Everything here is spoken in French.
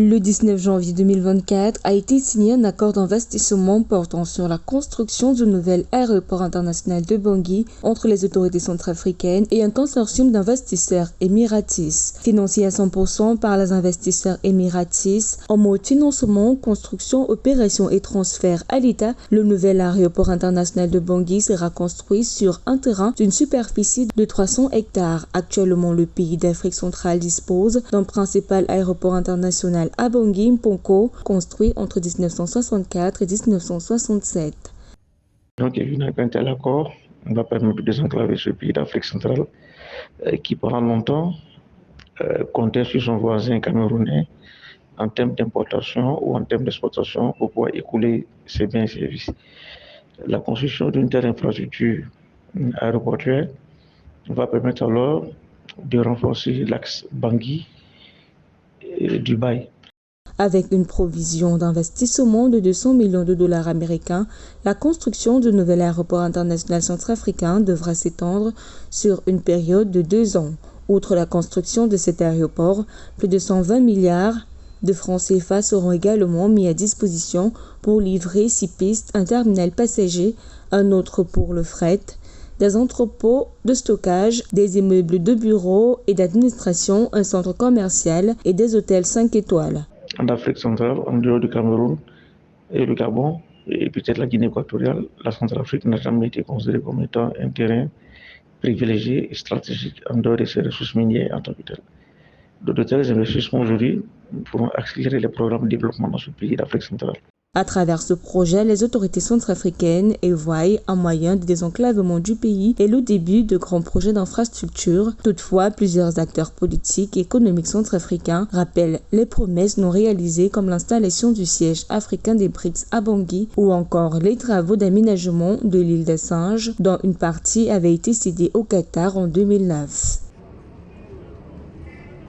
Le 19 janvier 2024 a été signé un accord d'investissement portant sur la construction du nouvel aéroport international de Bangui entre les autorités centrafricaines et un consortium d'investisseurs émiratis. Financé à 100% par les investisseurs émiratis, en mode financement, construction, opération et transfert à l'État, le nouvel aéroport international de Bangui sera construit sur un terrain d'une superficie de 300 hectares. Actuellement, le pays d'Afrique centrale dispose d'un principal aéroport international à Bangui, Mponko, construit entre 1964 et 1967. Donc, évidemment, un tel accord va permettre de désenclaver ce pays d'Afrique centrale qui, pendant longtemps, comptait sur son voisin camerounais en termes d'importation ou en termes d'exportation pour pouvoir écouler ses biens et services. La construction d'une telle infrastructure aéroportuaire va permettre alors de renforcer l'axe Bangui-Dubaï. Avec une provision d'investissement de 200 millions de dollars américains, la construction du nouvel aéroport international centrafricain devra s'étendre sur une période de 2 ans. Outre la construction de cet aéroport, plus de 120 milliards de francs CFA seront également mis à disposition pour livrer 6 pistes, un terminal passager, un autre pour le fret, des entrepôts de stockage, des immeubles de bureaux et d'administration, un centre commercial et des hôtels 5 étoiles. En Afrique centrale, en dehors du Cameroun et le Gabon, et peut-être la Guinée équatoriale, la Centrafrique n'a jamais été considérée comme étant un terrain privilégié et stratégique en dehors de ses ressources minières en tant que tel. De tels investissements aujourd'hui pourront accélérer les programmes de développement dans ce pays d'Afrique centrale. À travers ce projet, les autorités centrafricaines voient un moyen de désenclavement du pays et le début de grands projets d'infrastructure. Toutefois, plusieurs acteurs politiques et économiques centrafricains rappellent les promesses non réalisées comme l'installation du siège africain des BRICS à Bangui ou encore les travaux d'aménagement de l'île des Singes dont une partie avait été cédée au Qatar en 2009.